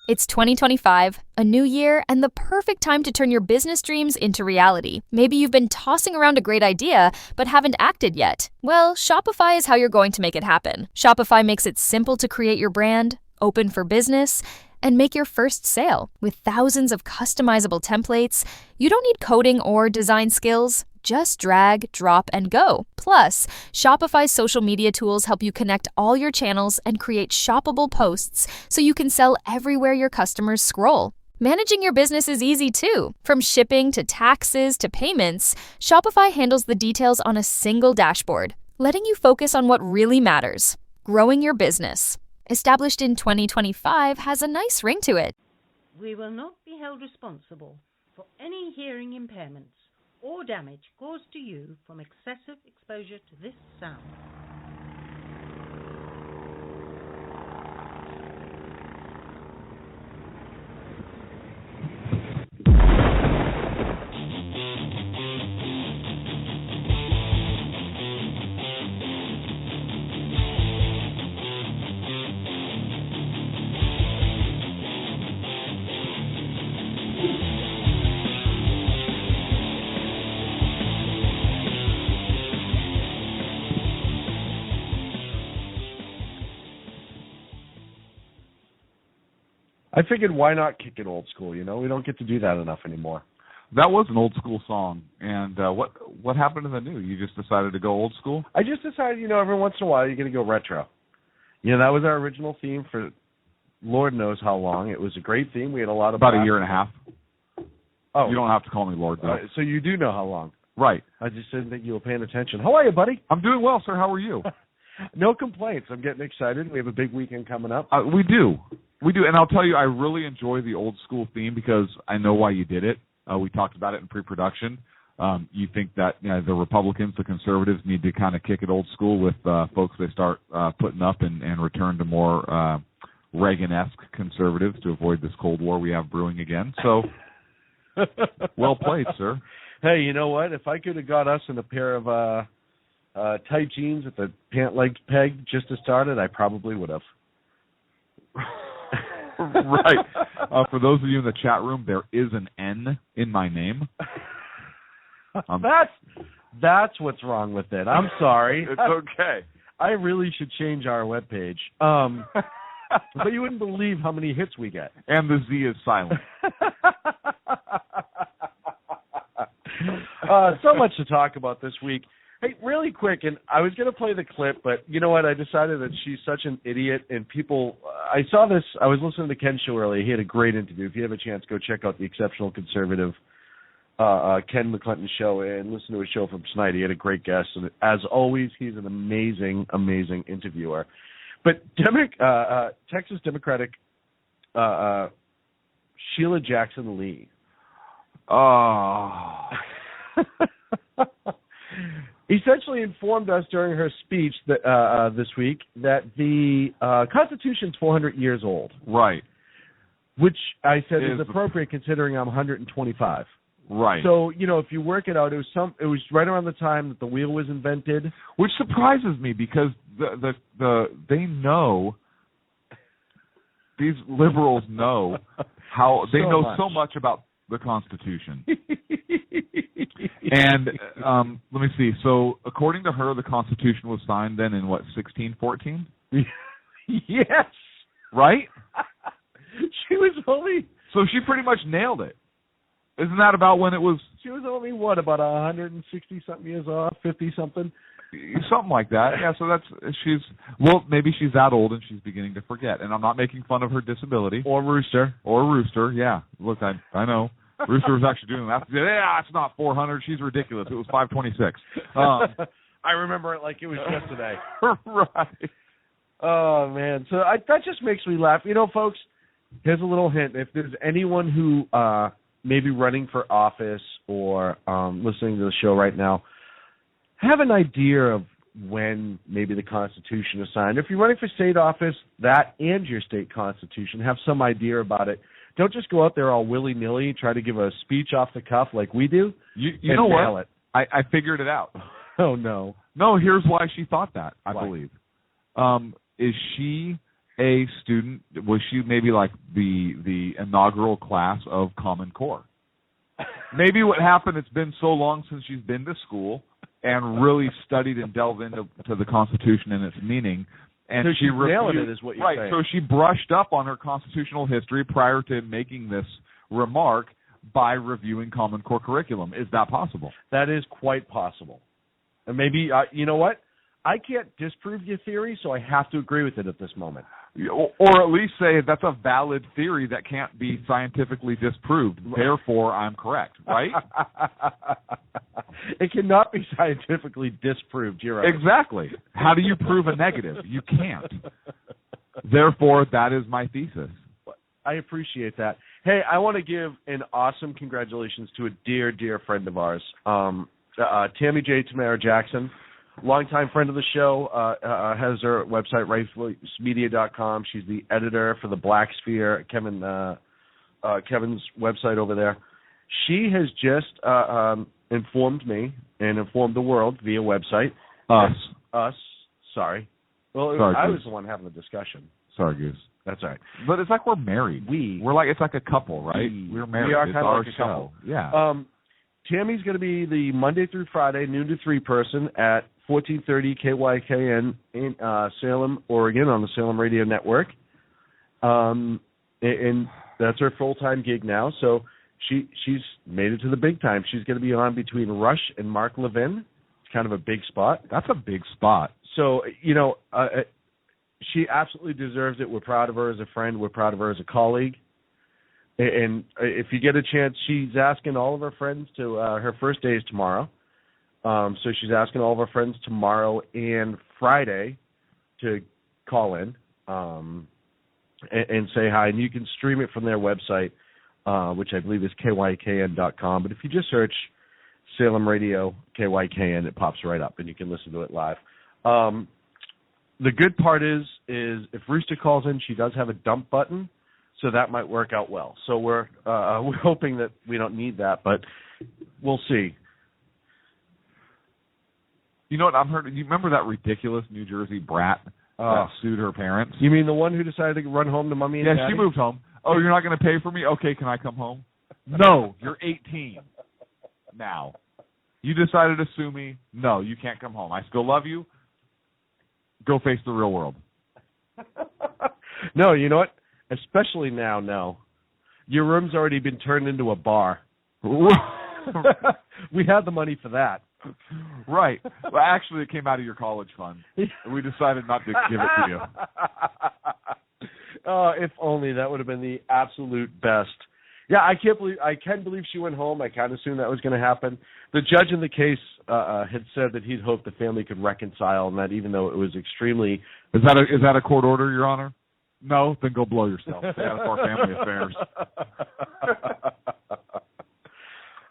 It's 2025, a new year, and the perfect time to turn your business dreams into reality. Maybe you've been tossing around a great idea, but haven't acted yet. Well, Shopify is how you're going to make it happen. Shopify makes it simple to create your brand, open for business, and make your first sale. With thousands of customizable templates, you don't need coding or design skills. Just drag, drop, and go. Plus, Shopify's social media tools help you connect all your channels and create shoppable posts so you can sell everywhere your customers scroll. Managing your business is easy too. From shipping to taxes to payments, Shopify handles the details on a single dashboard, letting you focus on what really matters, growing your business. Established in 2025 has a nice ring to it. We will not be held responsible for any hearing impairments or damage caused to you from excessive exposure to this sound. I figured, why not kick it old school? You know, we don't get to do that enough anymore. That was an old school song. And what happened to the new? You just decided to go old school? I just decided, every once in a while you're going to go retro. That was our original theme for Lord knows how long. It was a great theme. We had a lot of about a year and a half. Oh, you don't have to call me Lord, though. So you do know how long? Right. I just didn't think you were paying attention. How are you, buddy? I'm doing well, sir. How are you? No complaints. I'm getting excited. We have a big weekend coming up. We do. We do, and I'll tell you, I really enjoy the old school theme because I know why you did it. We talked about it in pre-production. You think that the Republicans, the conservatives, need to kind of kick it old school with folks they start putting up and return to more Reagan-esque conservatives to avoid this Cold War we have brewing again. So, well played, sir. Hey, you know what? If I could have got us in a pair of tight jeans with the pant legs pegged just to start it, I probably would have. Right. For those of you in the chat room, there is an N in my name. That's what's wrong with it. I'm sorry. It's okay. I really should change our webpage. But you wouldn't believe how many hits we get. And the Z is silent. So much to talk about this week. Hey, really quick, and I was going to play the clip, but you know what? I decided that she's such an idiot, and people – I saw this – I was listening to Ken's show earlier. He had a great interview. If you have a chance, go check out the Exceptional Conservative Ken McClinton show and listen to his show from tonight. He had a great guest, and as always, he's an amazing, amazing interviewer. But Texas Democratic Sheila Jackson Lee. Oh. Essentially informed us during her speech that, this week that the Constitution's 400 years old. Right. Which I said is appropriate considering I'm 125. Right. So, if you work it out, it was right around the time that the wheel was invented. Which surprises me because they know, these liberals know how they know so much about the Constitution. And let me see. So, according to her, the Constitution was signed then in what, 1614? Yes. Right? She was only. So she pretty much nailed it. Isn't that about when it was? She was only what, about 160 something years off, 50 something. Something like that. Yeah. So maybe she's that old and she's beginning to forget. And I'm not making fun of her disability. Or Rooster. Yeah. Look, I know. Rooster was actually doing that. Yeah, it's not 400. She's ridiculous. It was 526. I remember it like it was yesterday. Right. Oh, man. So that just makes me laugh. Folks, here's a little hint. If there's anyone who may be running for office or listening to the show right now, have an idea of when maybe the Constitution is signed. If you're running for state office, that and your state constitution, have some idea about it. Don't just go out there all willy-nilly, try to give a speech off the cuff like we do. You know what? I figured it out. Oh, no. No, here's why she thought that, I Why? believe. Is she a student? Was she maybe like the inaugural class of Common Core? Maybe what happened, it's been so long since she's been to school and really studied and delved into the Constitution and its meaning. And so she nailed it, is what you're saying. So she brushed up on her constitutional history prior to making this remark by reviewing Common Core curriculum. Is that possible? That is quite possible. And maybe, you know what? I can't disprove your theory, so I have to agree with it at this moment. Or at least say that's a valid theory that can't be scientifically disproved. Therefore, I'm correct, right? It cannot be scientifically disproved. You're right. Exactly. How do you prove a negative? You can't. Therefore, that is my thesis. I appreciate that. Hey, I want to give an awesome congratulations to a dear, dear friend of ours, Tami J. Tamara Jackson. Longtime friend of the show, has her website, rightvoicemedia.com. She's the editor for the Black Sphere, Kevin's website over there. She has just informed me and informed the world via website. Us. Sorry. Well, sorry, I Goose. was the one having the discussion. Sorry, Goose. That's all right. But it's like we're married. It's like a couple, right? We're married. We are kind of like a couple. Yeah. Tammy's going to be the Monday through Friday, noon to 3 person at 1430 KYKN in Salem, Oregon on the Salem Radio Network. And that's her full-time gig now. So she's made it to the big time. She's going to be on between Rush and Mark Levin. It's kind of a big spot. That's a big spot. So, she absolutely deserves it. We're proud of her as a friend. We're proud of her as a colleague. And if you get a chance, she's asking all of her friends to her first day is tomorrow. So she's asking all of her friends tomorrow and Friday to call in and say hi. And you can stream it from their website, which I believe is KYKN.com. But if you just search Salem Radio KYKN, it pops right up, and you can listen to it live. The good part is if Rooster calls in, she does have a dump button, so that might work out well. So we're hoping that we don't need that, but we'll see. You know what I've heard? You remember that ridiculous New Jersey brat that sued her parents? You mean the one who decided to run home to mommy and daddy? Yeah, she moved home. Oh, you're not going to pay for me? Okay, can I come home? No, you're 18 now. You decided to sue me? No, you can't come home. I still love you. Go face the real world. No, you know what? Especially now, no. Your room's already been turned into a bar. We had the money for that. Right. Well, actually, it came out of your college fund. We decided not to give it to you. Oh, if only. That would have been the absolute best. Yeah, I can believe she went home. I kind of assumed that was going to happen. The judge in the case had said that he'd hoped the family could reconcile, and that even though it was extremely... Is that a court order, Your Honor? No? Then go blow yourself. Stay out of our family affairs.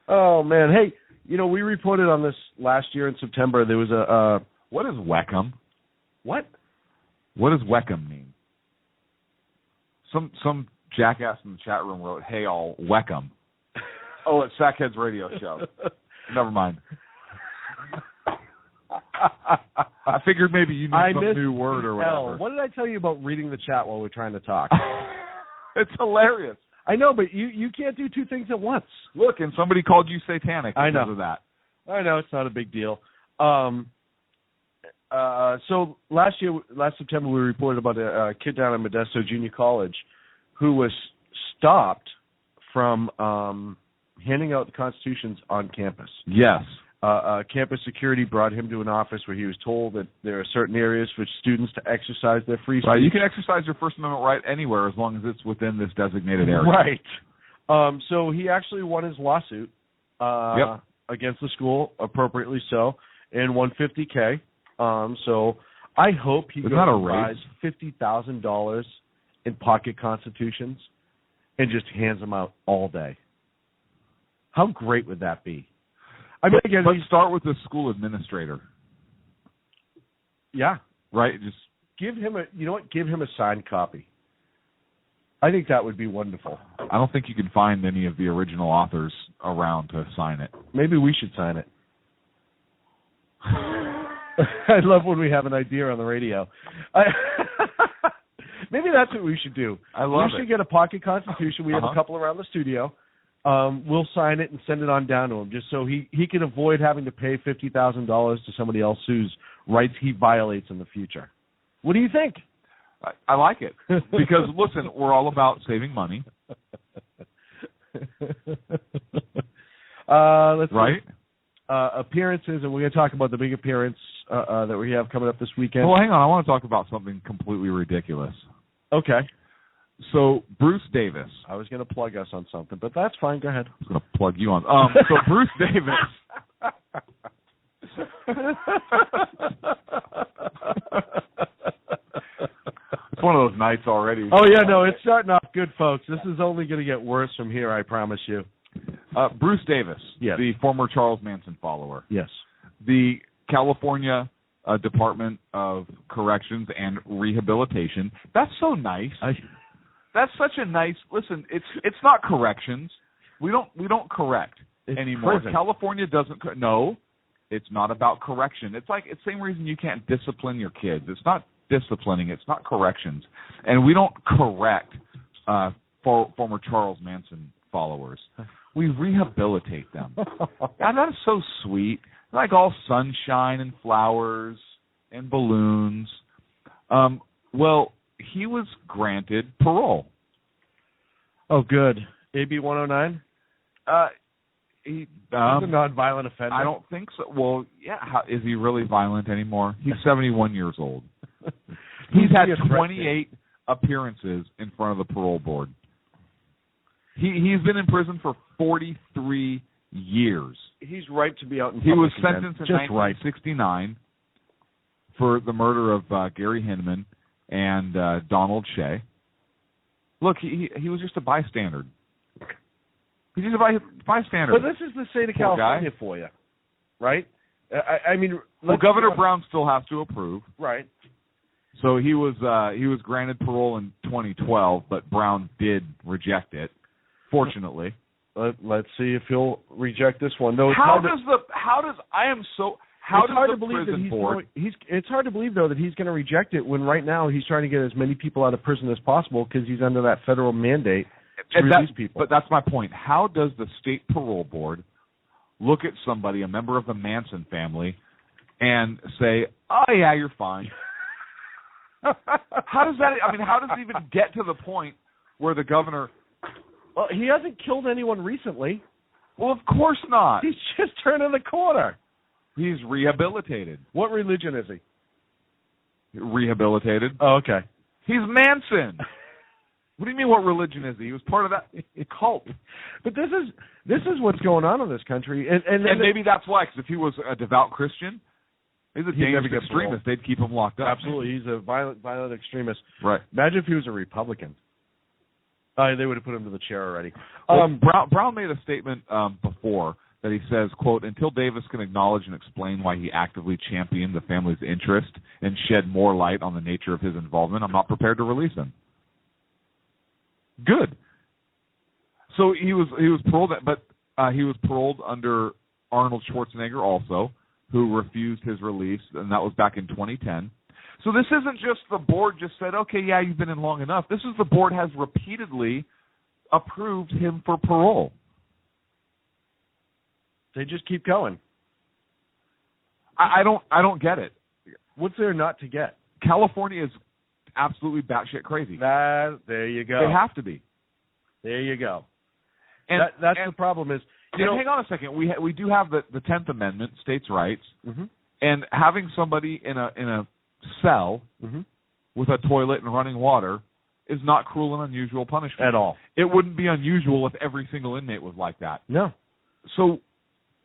Oh, man. Hey, we reported on this last year in September. There was a... What is Weckham? What? What does Weckham mean? Some jackass in the chat room wrote, "Hey, all, Weckham." Oh, it's Sackhead's radio show. Never mind. I figured maybe you knew some new word or whatever. What did I tell you about reading the chat while we're trying to talk? It's hilarious. I know, but you can't do two things at once. Look, and somebody called you satanic because of that. I know, it's not a big deal. So last September, we reported about a kid down at Modesto Junior College who was stopped from handing out the constitutions on campus. Yes. Campus security brought him to an office where he was told that there are certain areas for students to exercise their free speech. Right. You can exercise your First Amendment right anywhere as long as it's within this designated area. Right. So he actually won his lawsuit against the school, appropriately so, and won $50K. So I hope he goes and buys $50,000 in pocket constitutions and just hands them out all day. How great would that be? I mean, again, let's start with the school administrator. Yeah. Right? Just give him give him a signed copy. I think that would be wonderful. I don't think you can find any of the original authors around to sign it. Maybe we should sign it. I love when we have an idea on the radio. Maybe that's what we should do. I love We should get a pocket constitution. We have a couple around the studio. We'll sign it and send it on down to him, just so he can avoid having to pay $50,000 to somebody else whose rights he violates in the future. What do you think? I like it because listen, we're all about saving money. Let's right. See. Appearances, and we're going to talk about the big appearance that we have coming up this weekend. Well, hang on. I want to talk about something completely ridiculous. Okay. So, Bruce Davis. I was going to plug us on something, but that's fine. Go ahead. I was going to plug you on. So, Bruce Davis. It's one of those nights already. Oh, yeah, no, it's starting off good, folks. This is only going to get worse from here, I promise you. Bruce Davis, yes. The former Charles Manson follower. Yes. The California Department of Corrections and Rehabilitation. That's so nice. That's such a nice. Listen, it's not corrections. We don't correct anymore. Prison. California doesn't. No, it's not about correction. It's like it's the same reason you can't discipline your kids. It's not disciplining. It's not corrections, and we don't correct former Charles Manson followers. We rehabilitate them. And that is so sweet. Like all sunshine and flowers and balloons. Well, he was granted parole. Oh, good. AB 109? He's a nonviolent offender. I don't think so. Well, yeah. Is he really violent anymore? He's 71 years old. He's had 28 appearances in front of the parole board. He's been in prison for 43 years. He's right to be out in public. He was again. sentenced in Just 1969 for the murder of Gary Hinman and Donald Shea. Look, he was just a bystander. He's just a bystander. But this is the state of California for you, right? I mean, well, Governor Brown still has to approve, right? So he was granted parole in 2012, but Brown did reject it. Fortunately, let's see if he'll reject this one. No, it's hard to believe that it's hard to believe though that he's going to reject it when right now he's trying to get as many people out of prison as possible because he's under that federal mandate to release people. But that's my point. How does the state parole board look at somebody, a member of the Manson family, and say, "Oh yeah, you're fine"? How does it even get to the point where the governor? Well, he hasn't killed anyone recently. Well, of course not. He's just turning the corner. He's rehabilitated. What religion is he? Rehabilitated. Oh, okay. He's Manson. What do you mean? What religion is he? He was part of that cult. But this is what's going on in this country, and maybe that's why. Because if he was a devout Christian, he's a dangerous extremist. They'd keep him locked up. Absolutely, he's a violent extremist. Right. Imagine if he was a Republican. They would have put him to the chair already. Brown made a statement before that he says, quote, "Until Davis can acknowledge and explain why he actively championed the family's interest and shed more light on the nature of his involvement, I'm not prepared to release him." Good. So he was paroled, but he was paroled under Arnold Schwarzenegger also, who refused his release, and that was back in 2010. So this isn't just the board just said, okay, yeah, you've been in long enough. This is the board has repeatedly approved him for parole. They just keep going. I don't get it. What's there not to get? California is absolutely batshit crazy. There you go. They have to be. There you go. And that's the problem is. Hang on a second. We do have the 10th Amendment, states' rights, mm-hmm. and having somebody in a cell mm-hmm. with a toilet and running water is not cruel and unusual punishment at all. It wouldn't be unusual if every single inmate was like that. No. So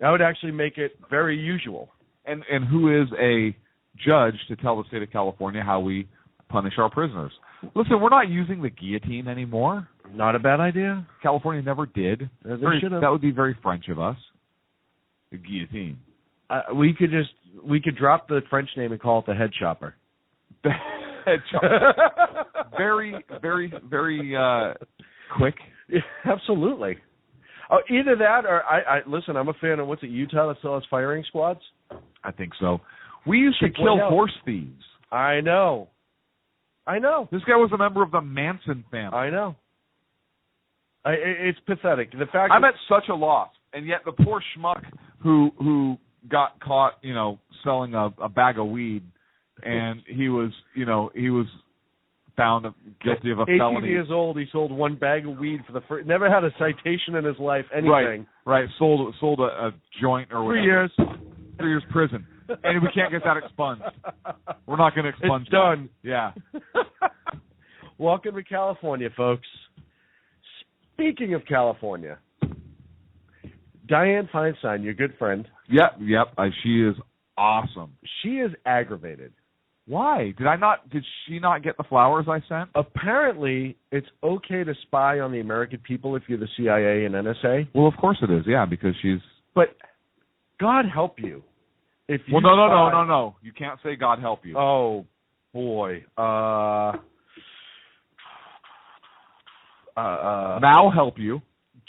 that would actually make it very usual. And who is a judge to tell the state of California how we punish our prisoners? Listen, we're not using the guillotine anymore. Not a bad idea. California never did. That would be very French of us. The guillotine. We could drop the French name and call it the head chopper. The head chopper. Very, very, very quick. Yeah, absolutely. Either that or listen, I'm a fan of what's it, Utah that still has firing squads? I think so. We used to kill horse thieves. I know. I know. This guy was a member of the Manson family. I know. It's pathetic. The fact I'm at such a loss, and yet the poor schmuck who got caught, selling a bag of weed, and he was found guilty of a 18 felony. 18 years old, he sold one bag of weed for the first. Never had a citation in his life. Anything. Right. Sold a joint or whatever. 3 years. 3 years prison, and we can't get that expunged. We're not going to expunge. It's done. Yeah. Welcome to California, folks. Speaking of California, Dianne Feinstein, your good friend. Yep. She is awesome. She is aggravated. Why? Did she not get the flowers I sent? Apparently, it's okay to spy on the American people if you're the CIA and NSA. Well, of course it is, yeah, because she's... But God help you. If you No. You can't say God help you. Oh, boy. Mao help you.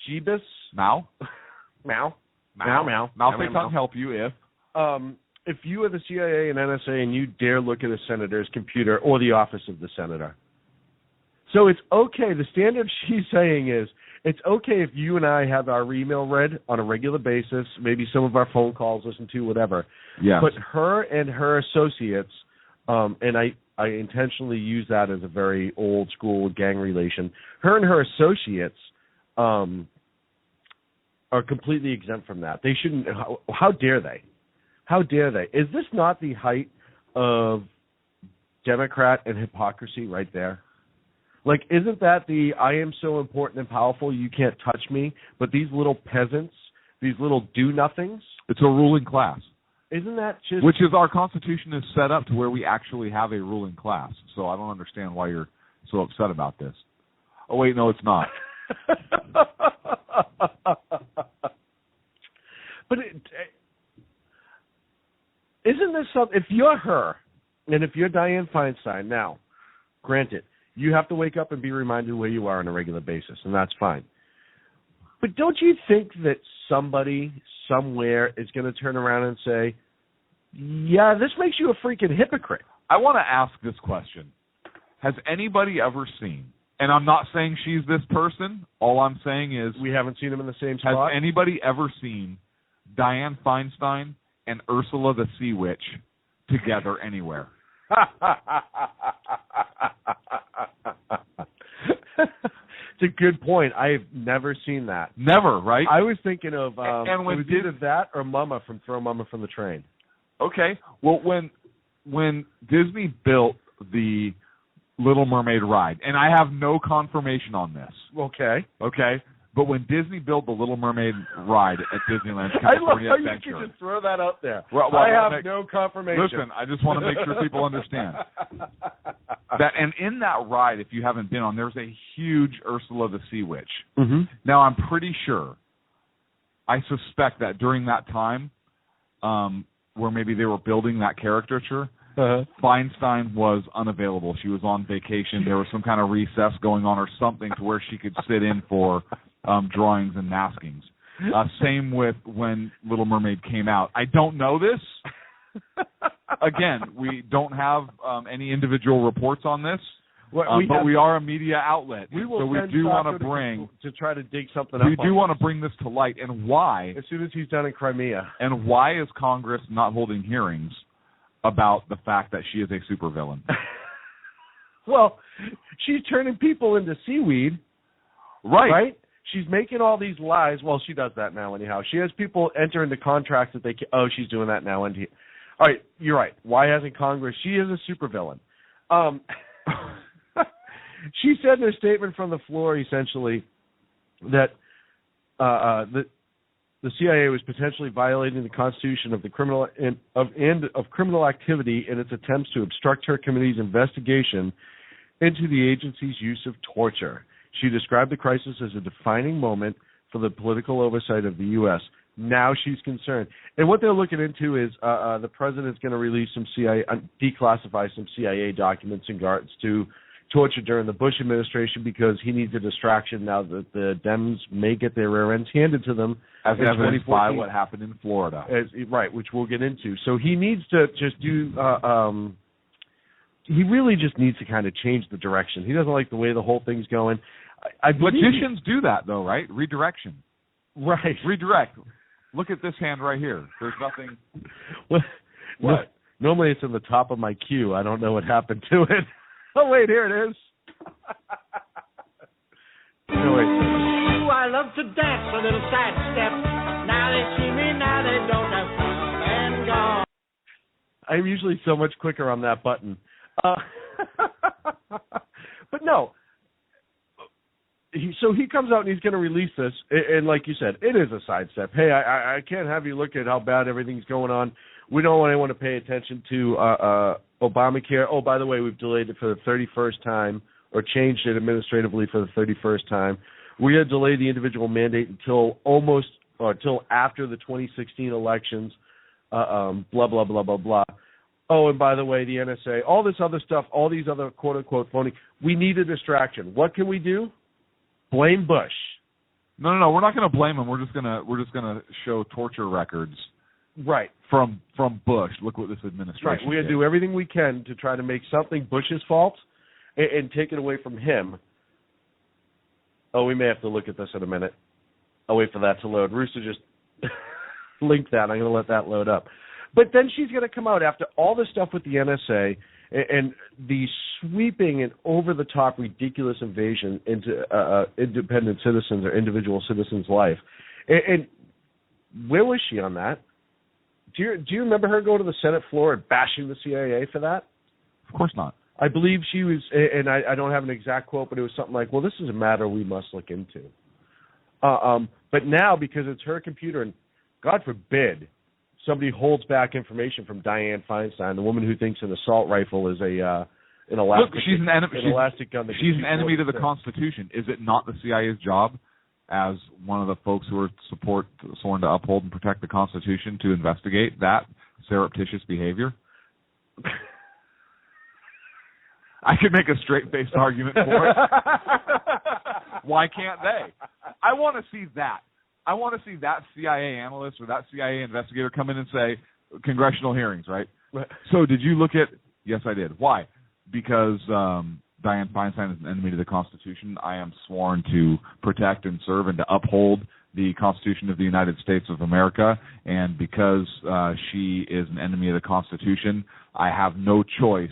Jeebus? Mao? Mao Tongue help you if you are the CIA and NSA and you dare look at a senator's computer or the office of the senator. So it's okay. The standard she's saying is it's okay if you and I have our email read on a regular basis, maybe some of our phone calls listened to, whatever. Yes. But her and her associates, and I intentionally use that as a very old school gang relation, her and her associates are completely exempt from that. They shouldn't. How dare they? How dare they? Is this not the height of Democrat and hypocrisy right there? Like, isn't that the I am so important and powerful you can't touch me, but these little peasants, these little do-nothings? It's a ruling class. Isn't that just... Which is our Constitution is set up to where we actually have a ruling class. So I don't understand why you're so upset about this. Oh, wait, no, it's not. But isn't this something... If you're her, and if you're Dianne Feinstein, now, granted, you have to wake up and be reminded where you are on a regular basis, and that's fine. But don't you think that somebody somewhere is going to turn around and say, yeah, this makes you a freaking hypocrite? I want to ask this question. Has anybody ever seen, and I'm not saying she's this person, all I'm saying is... We haven't seen them in the same spot? Has anybody ever seen Dianne Feinstein and Ursula the Sea Witch together anywhere? It's a good point. I've never seen that. Never, right? I was thinking of and when it was either that or Mama from Throw Mama from the Train. Okay. Well, when Disney built the Little Mermaid ride, and I have no confirmation on this. Okay. But when Disney built the Little Mermaid ride at Disneyland's I love California how Adventure, you can just throw that out there. Well, I have no confirmation. Listen, I just want to make sure people understand that. And in that ride, if you haven't been on, there's a huge Ursula the Sea Witch. Mm-hmm. Now, I'm pretty sure, I suspect that during that time, where maybe they were building that caricature, Feinstein was unavailable. She was on vacation. There was some kind of recess going on or something to where she could sit in for drawings and maskings. Same with when Little Mermaid came out. I don't know this. Again, we don't have any individual reports on this, but we are a media outlet. We will so we do want to bring to try to dig something up. We do want to bring this to light, and why? As soon as he's done in Crimea. And why is Congress not holding hearings about the fact that she is a supervillain? Well, she's turning people into seaweed. Right? She's making all these lies. Well, she does that now anyhow. She has people enter into contracts that they can... Oh, she's doing that now. All right, you're right. Why hasn't Congress... She is a supervillain. She said in her statement from the floor, essentially, that the CIA was potentially violating the Constitution of the criminal of criminal activity in its attempts to obstruct her committee's investigation into the agency's use of torture. She described the crisis as a defining moment for the political oversight of the U.S. Now she's concerned. And what they're looking into is the president's going to release some CIA, declassify some CIA documents in regards to torture during the Bush administration because he needs a distraction now that the Dems may get their rear ends handed to them. As evidenced by what happened in Florida. Right, which we'll get into. So he needs to just do he really just needs to kind of change the direction. He doesn't like the way the whole thing's going. Magicians do that, though, right? Redirection. Right. Redirect. Look at this hand right here. There's nothing. What? What? Normally it's in the top of my queue. I don't know what happened to it. Oh, wait, here it is. No, wait. Ooh, I love to dance a little side step. Now they see me, now they don't know. And gone. I'm usually so much quicker on that button. But no. So he comes out and he's going to release this, and like you said, it is a sidestep. Hey, I can't have you look at how bad everything's going on. We don't want anyone to pay attention to Obamacare. Oh, by the way, we've delayed it for the 31st time, or changed it administratively for the 31st time. We're going to delay the individual mandate until after the 2016 elections, blah, blah, blah, blah, blah. Oh, and by the way, the NSA, all this other stuff, all these other quote-unquote phony. We need a distraction. What can we do? Blame Bush. No. We're not going to blame him. We're just gonna show torture records. Right. From Bush. Look what this administration. Right. We're going to do everything we can to try to make something Bush's fault and take it away from him. Oh, we may have to look at this in a minute. I'll wait for that to load. Rooster just linked that. I'm going to let that load up. But then she's going to come out after all this stuff with the NSA and the sweeping and over-the-top ridiculous invasion into independent citizens or individual citizens' life. And where was she on that? Do you remember her going to the Senate floor and bashing the CIA for that? Of course not. I believe she was, and I don't have an exact quote, but it was something like, well, this is a matter we must look into. But now, because it's her computer, and God forbid somebody holds back information from Dianne Feinstein, the woman who thinks an assault rifle is an elastic. Look, she's an enemy. Elastic gun. She's an enemy to the Constitution. Is it not the CIA's job, as one of the folks who are sworn to uphold and protect the Constitution, to investigate that surreptitious behavior? I could make a straight-faced argument for it. Why can't they? I want to see that. I want to see that CIA analyst or that CIA investigator come in and say, congressional hearings, right? So did you look at – yes, I did. Why? Because Dianne Feinstein is an enemy to the Constitution. I am sworn to protect and serve and to uphold the Constitution of the United States of America. And because she is an enemy of the Constitution, I have no choice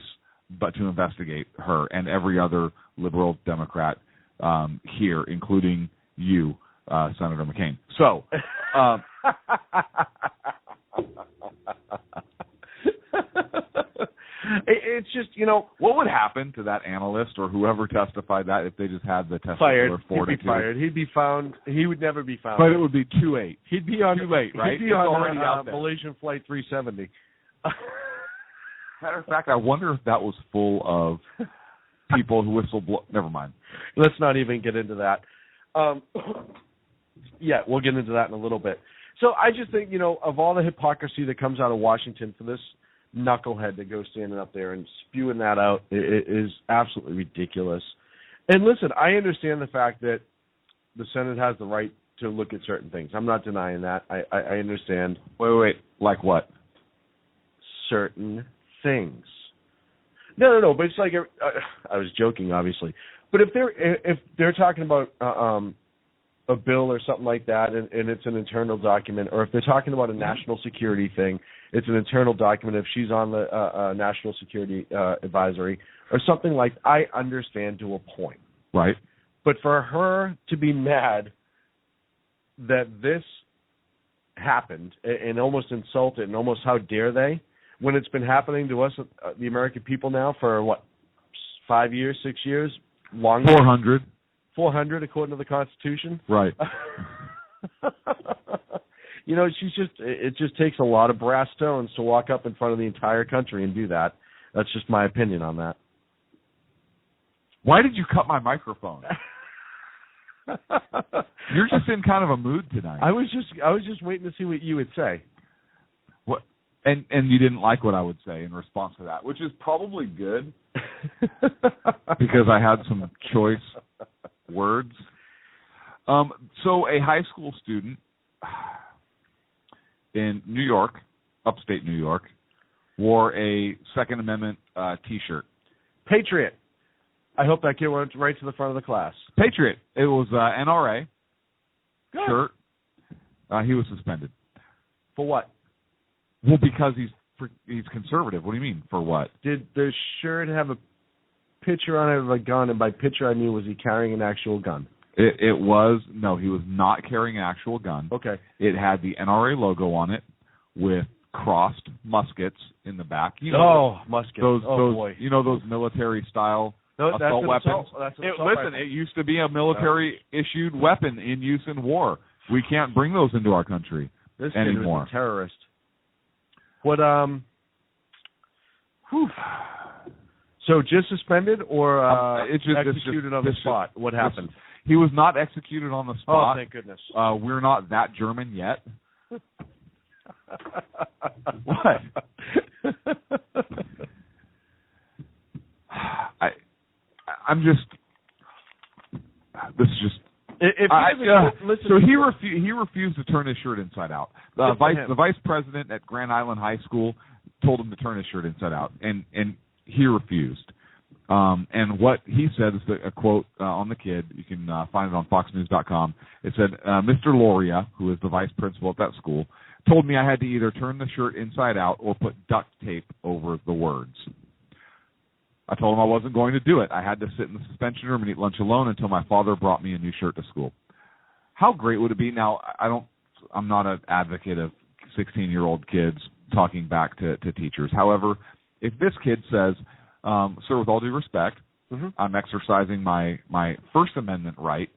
but to investigate her and every other liberal Democrat here, including you, Senator McCain. So, it's just, what would happen to that analyst or whoever testified that if they just had the testicular fired. fortitude? He'd be fired. He'd be found. He would never be found. But it would be too late. He'd be on too late, right? He'd be on already out there. Malaysian Flight 370. Matter of fact, I wonder if that was full of people who whistleblow. Never mind. Let's not even get into that. Yeah, we'll get into that in a little bit. So I just think, of all the hypocrisy that comes out of Washington for this knucklehead to go standing up there and spewing that out, it is absolutely ridiculous. And listen, I understand the fact that the Senate has the right to look at certain things. I'm not denying that. I understand. Wait. Like what? Certain things. No. But it's like I was joking, obviously. But if they're talking about a bill or something like that, and it's an internal document, or if they're talking about a national security thing, it's an internal document. If she's on the national security advisory or something like, I understand to a point, right? But for her to be mad that this happened and almost insult it and almost how dare they, when it's been happening to us, the American people now for, 5 years, 6 years? Longer? 400. 400 according to the Constitution? Right. It just takes a lot of brass stones to walk up in front of the entire country and do that. That's just my opinion on that. Why did you cut my microphone? You're just in kind of a mood tonight. I was just waiting to see what you would say. What? And you didn't like what I would say in response to that, which is probably good because I had some choice words. So a high school student in New York, upstate New York, wore a Second Amendment T-shirt. Patriot. I hope that kid went right to the front of the class. Patriot. It was NRA Good. shirt. He was suspended. For what? Well, because he's conservative. What do you mean, for what? Did the shirt have a picture on it of a gun? And by picture, I mean, was he carrying an actual gun? It was, no, he was not carrying an actual gun. Okay. It had the NRA logo on it with crossed muskets in the back. Muskets. Those, boy. You know, those military-style assault weapons? Listen, it used to be a military-issued weapon in use in war. We can't bring those into our country this anymore. Kid was a terrorist. What, So just suspended or executed on the spot? What happened? He was not executed on the spot. Oh, thank goodness. We're not that German yet. What? I'm just. This is just. So he refused to turn his shirt inside out. The vice president at Grand Island High School told him to turn his shirt inside out, and he refused. And what he said is a quote on the kid. You can find it on FoxNews.com. It said, Mr. Loria, who is the vice principal at that school, told me I had to either turn the shirt inside out or put duct tape over the words. I told him I wasn't going to do it. I had to sit in the suspension room and eat lunch alone until my father brought me a new shirt to school. How great would it be? Now, I'm not an advocate of 16-year-old kids talking back to teachers. However, if this kid says, sir, with all due respect, I'm exercising my First Amendment right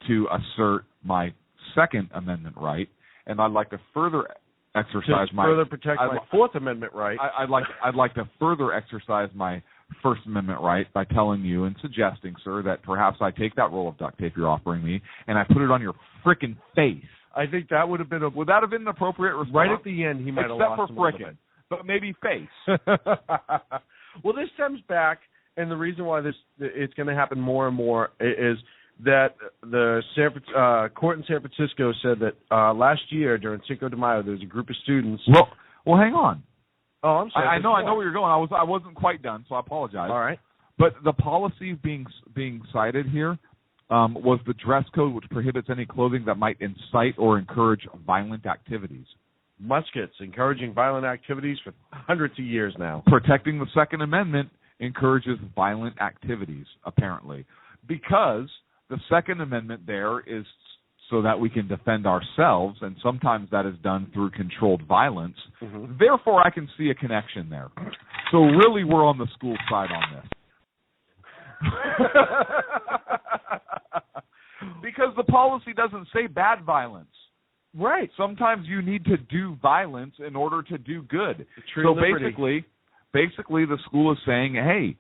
to assert my Second Amendment right, and I'd like to further exercise protect my Fourth Amendment right. I'd like to further exercise my First Amendment right by telling you and suggesting, sir, that perhaps I take that roll of duct tape you're offering me and I put it on your frickin' face. I think that would have been would that have been an appropriate response? Right at the end, he might have lost except for frickin', but maybe face. Well, this stems back, and the reason why it's going to happen more and more is that the court in San Francisco said that last year during Cinco de Mayo there was a group of students. Well, hang on. Oh, I'm sorry. I know where you're going. I wasn't quite done, so I apologize. All right. But the policy being cited here was the dress code, which prohibits any clothing that might incite or encourage violent activities. Muskets, encouraging violent activities for hundreds of years now. Protecting the Second Amendment encourages violent activities, apparently, because the Second Amendment there is so that we can defend ourselves, and sometimes that is done through controlled violence. Therefore, I can see a connection there. So really, we're on the school side on this. Because the policy doesn't say bad violence. Right. Sometimes you need to do violence in order to do good. So basically, the school is saying, hey,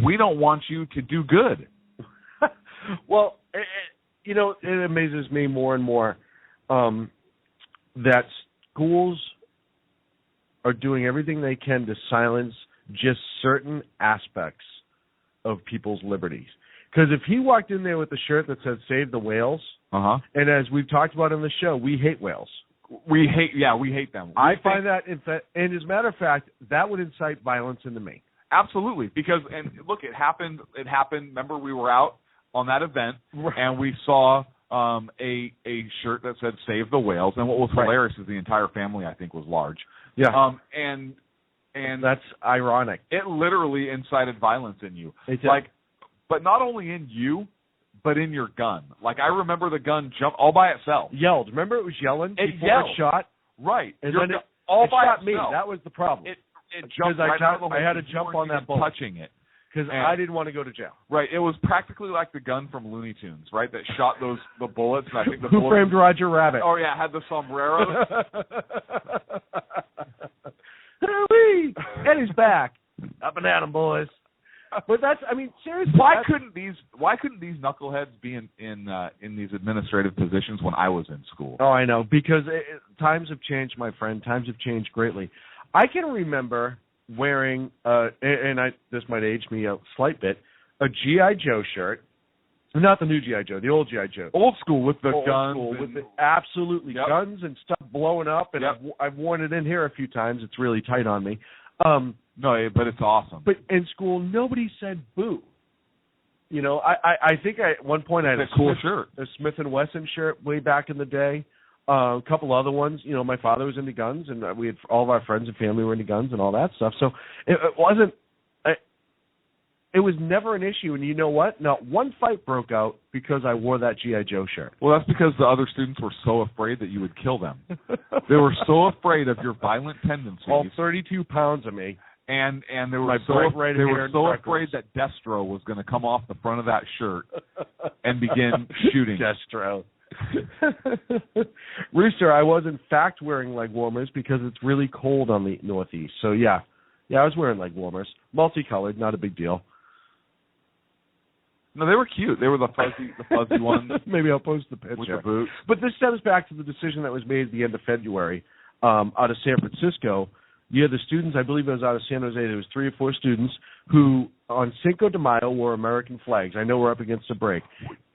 we don't want you to do good. Well, it amazes me more and more that schools are doing everything they can to silence just certain aspects of people's liberties. Because if he walked in there with a shirt that said "Save the Whales," and as we've talked about on the show, we hate whales. We hate them. I find that, and as a matter of fact, that would incite violence into me. Absolutely, because look, it happened. Remember, we were out on that event, and we saw a shirt that said "Save the Whales," and what was hilarious is the entire family, I think, was large. Yeah. And that's ironic. It literally incited violence in you. But not only in you, but in your gun. Like, I remember the gun jump all by itself. Yelled. Remember it was yelling before yelled. it shot? Right. And then it shot me. That was the problem. It jumped right out of the hole. I had to jump on that bullet. Touching it. Because I didn't want to go to jail. Right. It was practically like the gun from Looney Tunes, right, that shot the bullets. And I think Who Framed Roger Rabbit? Oh, yeah, had the sombreros. Eddie's back. Up and at 'em, boys. But seriously. Why couldn't these knuckleheads be in these administrative positions when I was in school? Oh, I know, because times have changed, my friend. Times have changed greatly. I can remember wearing, this might age me a slight bit, a G.I. Joe shirt. Not the new G.I. Joe, the old G.I. Joe. Old school with the guns. Absolutely, guns and stuff blowing up, and I've worn it in here a few times. It's really tight on me. No, but it's awesome. But in school, nobody said boo. You know, I think at one point I had a Smith & Wesson shirt way back in the day. A couple other ones. You know, my father was into guns, and we had all of our friends and family were into guns and all that stuff. So it wasn't. It was never an issue. And you know what? Not one fight broke out because I wore that G.I. Joe shirt. Well, that's because the other students were so afraid that you would kill them. They were so afraid of your violent tendencies. All 32 pounds of me. And they were so afraid that Destro was going to come off the front of that shirt and begin shooting. Destro. Rooster, I was in fact wearing leg warmers because it's really cold on the Northeast. So yeah, I was wearing leg warmers, multicolored, not a big deal. No, they were cute. They were the fuzzy ones. Maybe I'll post the picture with the boots. But this stems back to the decision that was made at the end of February out of San Francisco. You had the students, I believe it was out of San Jose, there was 3 or 4 students who on Cinco de Mayo wore American flags. I know we're up against a break.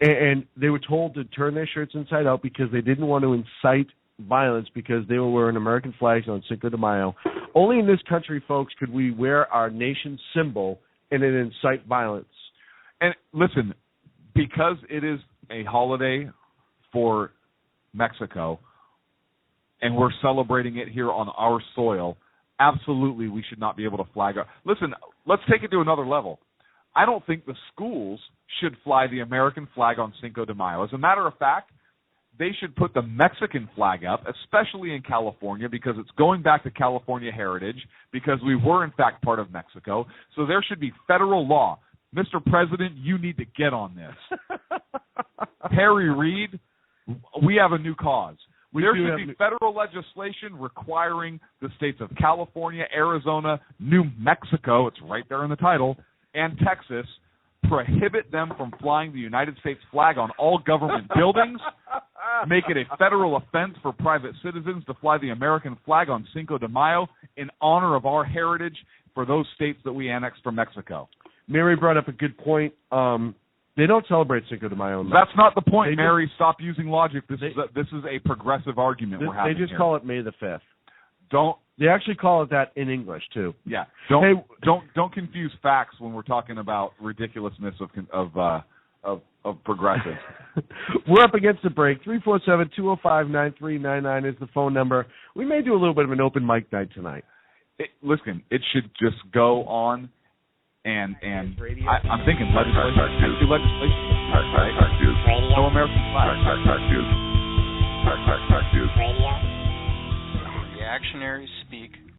And they were told to turn their shirts inside out because they didn't want to incite violence because they were wearing American flags on Cinco de Mayo. Only in this country, folks, could we wear our nation's symbol and it incite violence. And listen, because it is a holiday for Mexico and we're celebrating it here on our soil, absolutely, we should not be able to flag up. Listen, let's take it to another level. I don't think the schools should fly the American flag on Cinco de Mayo. As a matter of fact, they should put the Mexican flag up, especially in California, because it's going back to California heritage, because we were, in fact, part of Mexico. So there should be federal law. Mr. President, you need to get on this. Harry Reid, we have a new cause. There should be federal legislation requiring the states of California, Arizona, New Mexico, it's right there in the title, and Texas, prohibit them from flying the United States flag on all government buildings, make it a federal offense for private citizens to fly the American flag on Cinco de Mayo in honor of our heritage for those states that we annexed from Mexico. Mary brought up a good point. They don't celebrate Cinco de Mayo. That's not the point, Mary. Stop using logic. This is a progressive argument we're having. They just here. call it May the 5th. They actually call it that in English too. Yeah. Don't confuse facts when we're talking about ridiculousness of progressives. We're up against the break. 347-205-9399 is the phone number. We may do a little bit of an open mic night tonight. Listen, it should just go on. And I'm thinking legislation. No American flag. Reactionaries speak.